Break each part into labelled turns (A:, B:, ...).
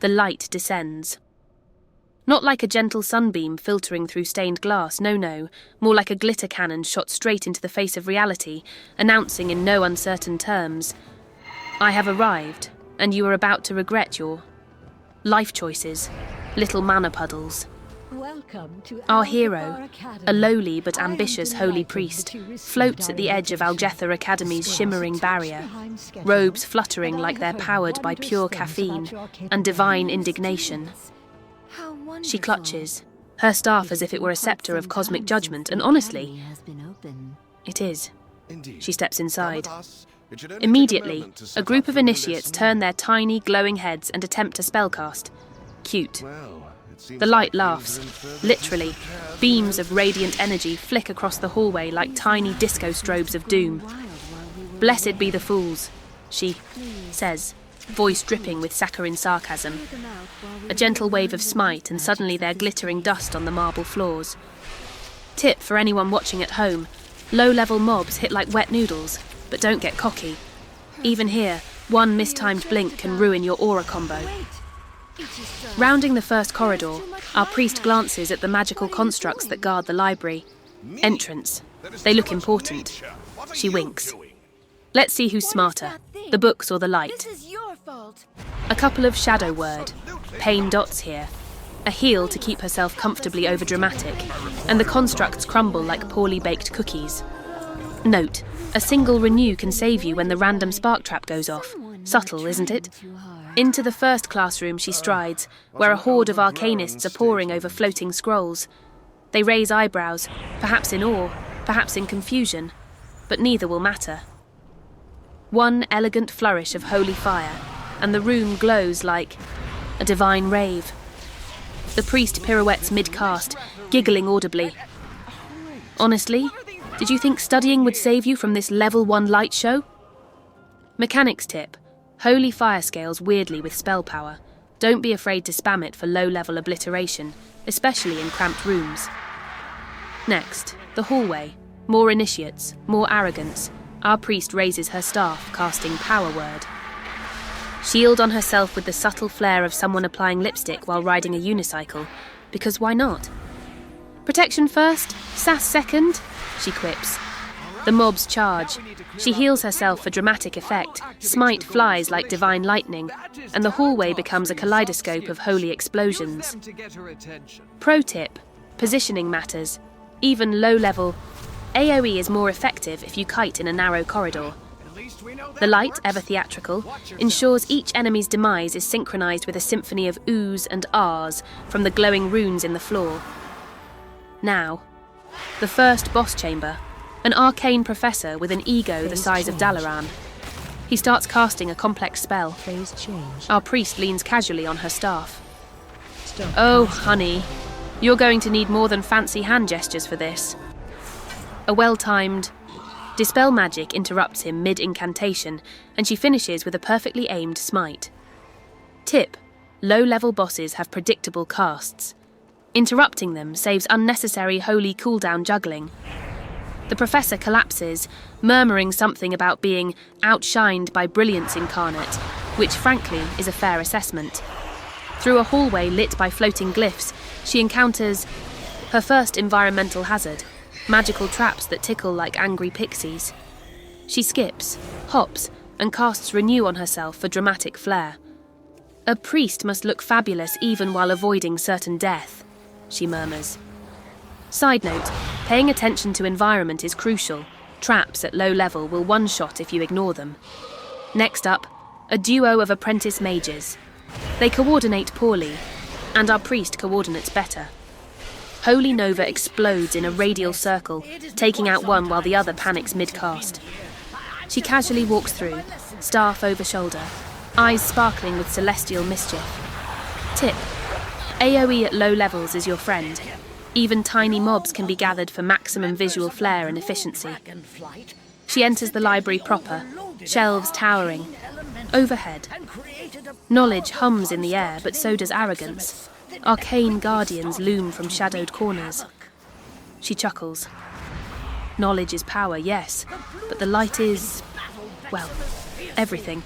A: The light descends. Not like a gentle sunbeam filtering through stained glass, no, more like a glitter cannon shot straight into the face of reality, announcing in no uncertain terms, I have arrived, and you are about to regret your life choices, little mana puddles.
B: Welcome to
A: Our
B: Algeth'ar
A: hero,
B: Academy.
A: a lowly but ambitious holy priest, floats at the edge of Algeth'ar Academy's shimmering barrier, robes fluttering like they're powered by pure caffeine and divine indignation. She clutches, her staff as if it were a sceptre of cosmic judgment, and honestly, it is. She steps inside. Immediately, a group of initiates turn their tiny, glowing heads and attempt to spellcast. Cute. The light laughs. Literally, beams of radiant energy flick across the hallway like tiny disco strobes of doom. Blessed be the fools, she says, voice dripping with saccharine sarcasm. A gentle wave of Smite, and suddenly they're glittering dust on the marble floors. Tip for anyone watching at home, low-level mobs hit like wet noodles, but don't get cocky. Even here, one mistimed blink can ruin your aura combo. Rounding the first corridor, our priest glances at the magical constructs that guard the library. Entrance. They look important. She winks. Let's see who's smarter, the books or the light. A couple of shadow word, pain dots here, a heel to keep herself comfortably overdramatic, and the constructs crumble like poorly baked cookies. Note, a single renew can save you when the random spark trap goes off. Subtle, isn't it? Into the first classroom she strides, where a horde of arcanists are poring over floating scrolls. They raise eyebrows, perhaps in awe, perhaps in confusion, but neither will matter. One elegant flourish of holy fire, and the room glows like a divine rave. The priest pirouettes mid-cast, giggling audibly. Honestly, did you think studying would save you from this level 1 light show? Mechanics tip. Holy fire scales weirdly with spell power. Don't be afraid to spam it for low-level obliteration, especially in cramped rooms. Next, the hallway. More initiates, more arrogance. Our priest raises her staff, casting Power Word. Shield on herself with the subtle flair of someone applying lipstick while riding a unicycle, because why not? Protection first, sass second, she quips. The mobs charge. She heals herself for dramatic effect, Smite flies like divine lightning, and the hallway becomes a kaleidoscope of holy explosions. Pro tip, positioning matters. Even low-level, AoE is more effective if you kite in a narrow corridor. The light, ever theatrical, ensures each enemy's demise is synchronized with a symphony of oohs and ahs from the glowing runes in the floor. Now, the first boss chamber, an arcane professor with an ego the size of Dalaran. He starts casting a complex spell. Our priest leans casually on her staff. Oh, honey, you're going to need more than fancy hand gestures for this. A well-timed Dispel Magic interrupts him mid-incantation, and she finishes with a perfectly aimed smite. Tip: low-level bosses have predictable casts. Interrupting them saves unnecessary holy cooldown juggling. The professor collapses, murmuring something about being outshined by brilliance incarnate, which frankly is a fair assessment. Through a hallway lit by floating glyphs, she encounters her first environmental hazard, magical traps that tickle like angry pixies. She skips, hops, and casts Renew on herself for dramatic flair. A priest must look fabulous even while avoiding certain death, she murmurs. Side note, paying attention to environment is crucial. Traps at low level will one-shot if you ignore them. Next up, a duo of apprentice mages. They coordinate poorly, and our priest coordinates better. Holy Nova explodes in a radial circle, taking out one while the other panics mid-cast. She casually walks through, staff over shoulder, eyes sparkling with celestial mischief. Tip: AoE at low levels is your friend. Even tiny mobs can be gathered for maximum visual flair and efficiency. She enters the library proper, shelves towering. Overhead, knowledge hums in the air, but so does arrogance. Arcane guardians loom from shadowed corners. She chuckles. Knowledge is power, yes, but the light is, well, everything.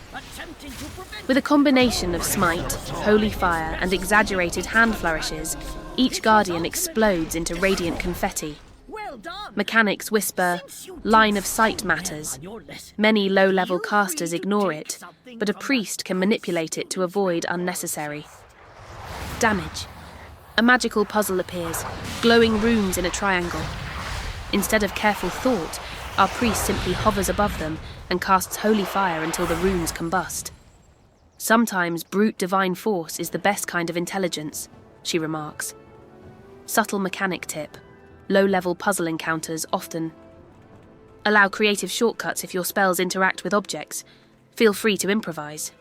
A: With a combination of Smite, Holy Fire, and exaggerated hand flourishes, each Guardian explodes into radiant confetti. Mechanics whisper, "Line of sight matters." Many low-level casters ignore it, but a priest can manipulate it to avoid unnecessary damage. A magical puzzle appears, glowing runes in a triangle. Instead of careful thought, our priest simply hovers above them and casts holy fire until the runes combust. Sometimes brute divine force is the best kind of intelligence, she remarks. Subtle mechanic tip. Low-level puzzle encounters often allow creative shortcuts if your spells interact with objects. Feel free to improvise.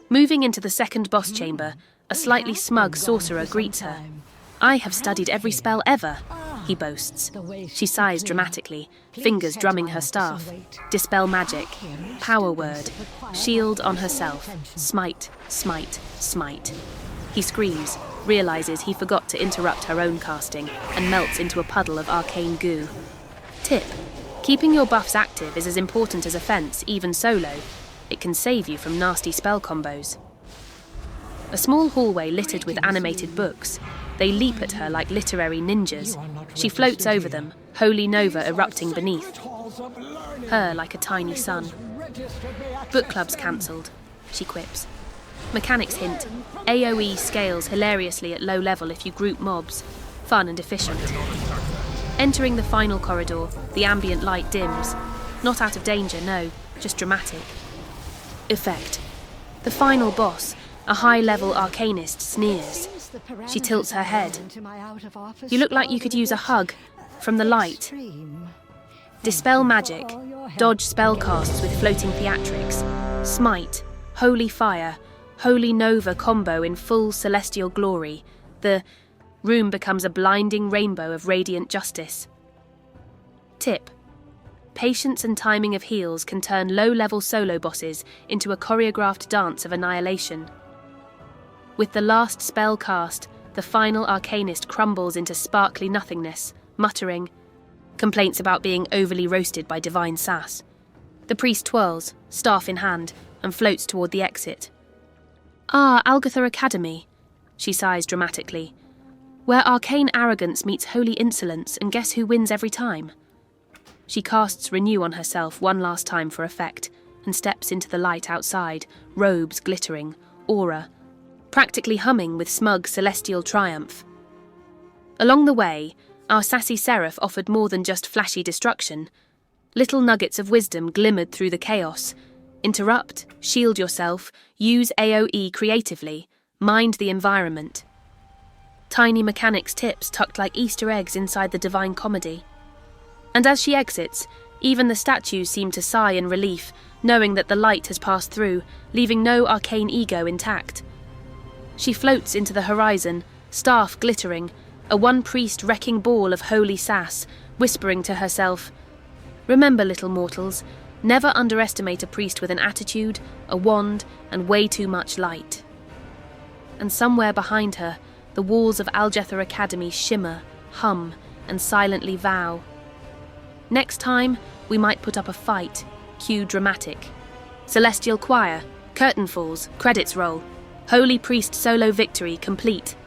A: Moving into the second boss chamber, a slightly smug sorcerer greets her. "I have studied every spell ever," he boasts. She sighs dramatically, fingers drumming her staff. Dispel Magic, Power Word, Shield on herself, Smite, Smite, Smite. He screams, realises he forgot to interrupt her own casting, and melts into a puddle of arcane goo. Tip: keeping your buffs active is as important as offense, even solo. It can save you from nasty spell combos. A small hallway littered with animated books. They leap at her like literary ninjas. She floats over them, holy nova erupting beneath. Her like a tiny sun. Book club's cancelled, she quips. Mechanics hint, AoE scales hilariously at low level if you group mobs. Fun and efficient. Entering the final corridor, the ambient light dims. Not out of danger, no, just dramatic. Effect. The final boss, a high-level arcanist, sneers. She tilts her head. "You look like you could use a hug from the light." Dispel Magic, dodge spellcasts with floating theatrics. Smite, Holy Fire, Holy Nova combo in full celestial glory. The room becomes a blinding rainbow of radiant justice. Tip: patience and timing of heals can turn low-level solo bosses into a choreographed dance of annihilation. With the last spell cast, the final arcanist crumbles into sparkly nothingness, muttering complaints about being overly roasted by divine sass. The priest twirls, staff in hand, and floats toward the exit. "Ah, Algeth'ar Academy," she sighs dramatically, "where arcane arrogance meets holy insolence, and guess who wins every time?" She casts Renew on herself one last time for effect, and steps into the light outside, robes glittering, aura practically humming with smug celestial triumph. Along the way, our Sassy Seraph offered more than just flashy destruction. Little nuggets of wisdom glimmered through the chaos. Interrupt, shield yourself, use AoE creatively, mind the environment. Tiny mechanics tips tucked like Easter eggs inside the WoWComedy. And as she exits, even the statues seem to sigh in relief, knowing that the light has passed through, leaving no arcane ego intact. She floats into the horizon, staff glittering, a one-priest wrecking ball of holy sass, whispering to herself, "Remember, little mortals, never underestimate a priest with an attitude, a wand, and way too much light." And somewhere behind her, the walls of Algeth'ar Academy shimmer, hum, and silently vow. Next time, we might put up a fight, cue dramatic. Celestial choir, curtain falls, credits roll. Holy Priest solo victory complete.